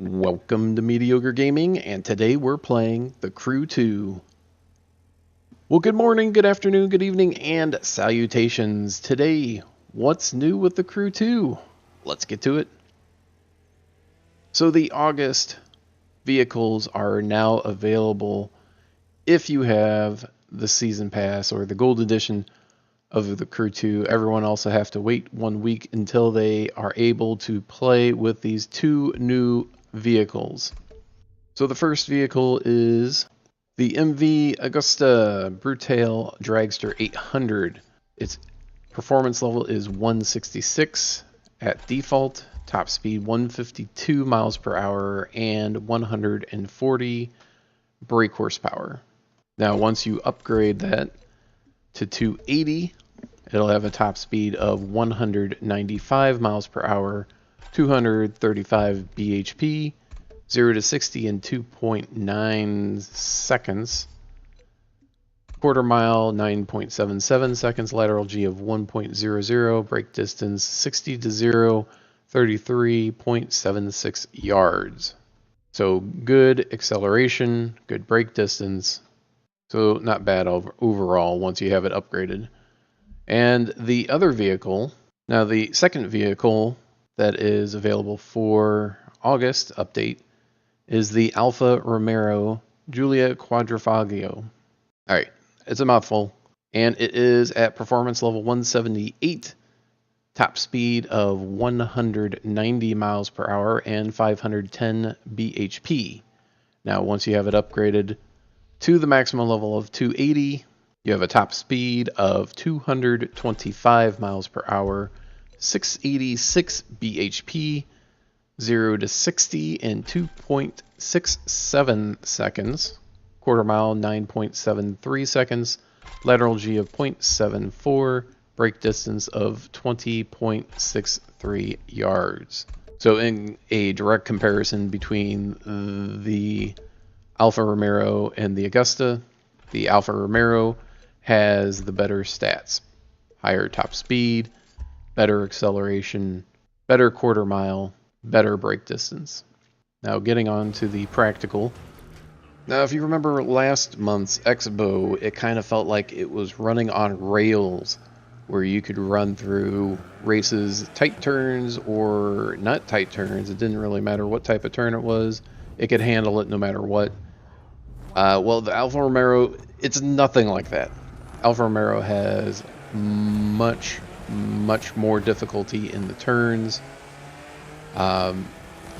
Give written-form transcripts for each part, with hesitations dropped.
Welcome to Mediocre Gaming, and today we're playing The Crew 2. Well, good morning, good afternoon, good evening, and salutations. Today, what's new with The Crew 2? Let's get to it. So the August vehicles are now available if you have the Season Pass or the Gold Edition of The Crew 2. Everyone also have to wait 1 week until they are able to play with these two new vehicles. So the first vehicle is the MV Agusta Brutale Dragster 800. Its performance level is 166 at default, top speed 152 miles per hour, and 140 brake horsepower. Now once you upgrade that to 280, it'll have a top speed of 195 miles per hour, 235 bhp, 0 to 60 in 2.9 seconds, quarter mile 9.77 seconds, lateral G of 1.00, brake distance 60 to 0, 33.76 yards. So good acceleration, good brake distance, so not bad overall once you have it upgraded. And the other vehicle, now the second vehicle that is available for August update is the Alfa Romeo Giulia Quadrifoglio. Alright, it's a mouthful, and it is at performance level 178, top speed of 190 miles per hour, and 510 bhp. Now once you have it upgraded to the maximum level of 280, you have a top speed of 225 miles per hour, 686 bhp, 0 to 60 in 2.67 seconds, quarter mile 9.73 seconds, lateral G of 0.74, brake distance of 20.63 yards. So in a direct comparison between the Alfa Romeo and the Agusta, the Alfa Romeo has the better stats. Higher top speed, better acceleration, better quarter mile, better brake distance. Now getting on to the practical. Now if you remember last month's Expo, it kind of felt like it was running on rails, where you could run through races, tight turns or not tight turns. It didn't really matter what type of turn it was. It could handle it no matter what. Well, the Alfa Romeo, it's nothing like that. Alfa Romeo has much more difficulty in the turns.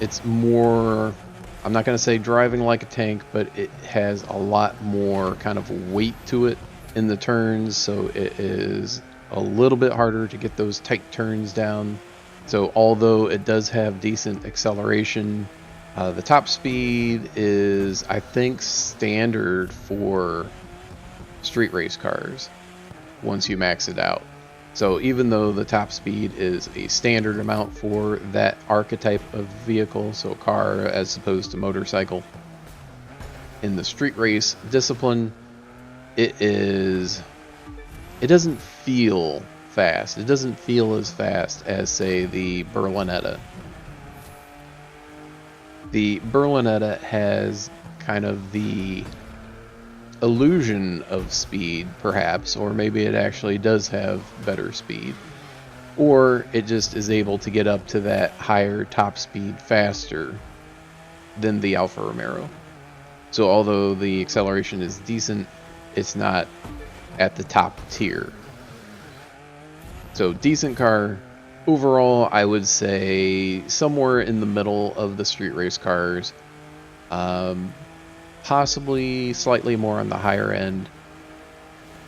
It's more, I'm not going to say driving like a tank, but it has a lot more kind of weight to it in the turns, so it is a little bit harder to get those tight turns down. So although it does have decent acceleration, the top speed is, I think, standard for street race cars once you max it out. So even though the top speed is a standard amount for that archetype of vehicle, so car as opposed to motorcycle, in the street race discipline, it doesn't feel fast. It doesn't feel as fast as, say, the Berlinetta. The Berlinetta has kind of the illusion of speed, perhaps, or maybe it actually does have better speed, or it just is able to get up to that higher top speed faster than the Alfa Romeo. So although the acceleration is decent, it's not at the top tier. So decent car. Overall, I would say somewhere in the middle of the street race cars. Possibly slightly more on the higher end,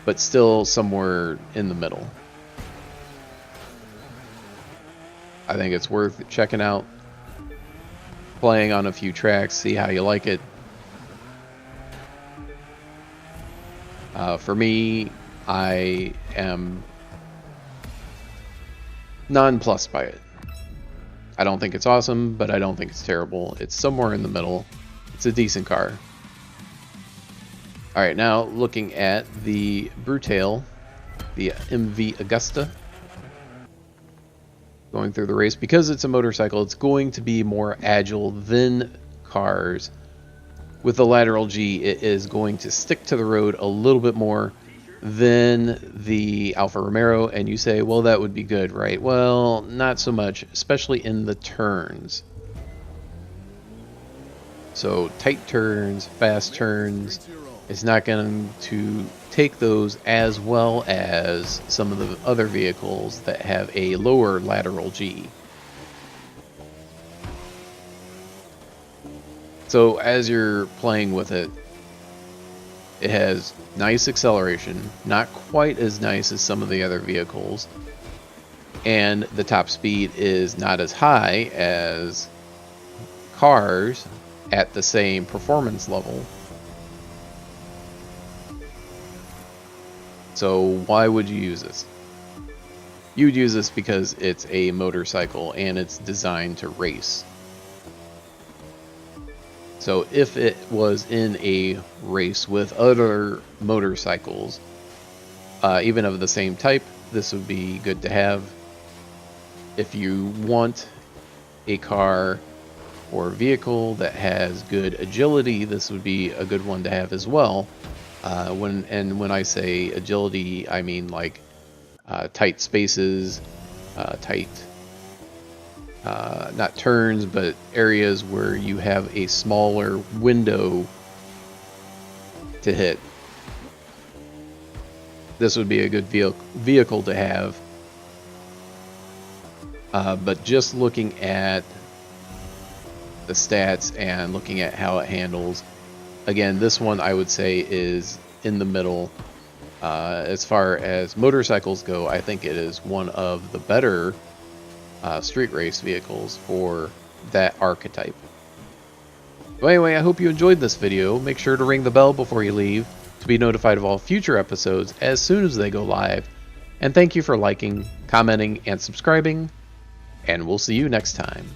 but still somewhere in the middle. I think it's worth checking out, playing on a few tracks, see how you like it. For me, I am nonplussed by it. I don't think it's awesome, but I don't think it's terrible. It's somewhere in the middle. It's a decent car. Alright, now looking at the Brutale, the MV Agusta. going through the race. Because it's a motorcycle, it's going to be more agile than cars. With the lateral G, it is going to stick to the road a little bit more than the Alfa Romero, and you say, well, that would be good, right? Well, not so much, especially in the turns. So tight turns, fast turns, it's not going to take those as well as some of the other vehicles that have a lower lateral G. So as you're playing with it, it has nice acceleration, not quite as nice as some of the other vehicles, and the top speed is not as high as cars at the same performance level. So why would you use this? You would use this because it's a motorcycle and it's designed to race. So if it was in a race with other motorcycles, even of the same type, this would be good to have. If you want a car or vehicle that has good agility, this would be a good one to have as well. When I say agility, I mean like tight spaces, tight not turns, but areas where you have a smaller window to hit. This would be a good vehicle to have. But just looking at the stats and looking at how it handles, again, this one I would say is in the middle. As far as motorcycles go, I think it is one of the better street race vehicles for that archetype. Well, anyway, I hope you enjoyed this video. Make sure to ring the bell before you leave to be notified of all future episodes as soon as they go live. And thank you for liking, commenting, and subscribing, and we'll see you next time.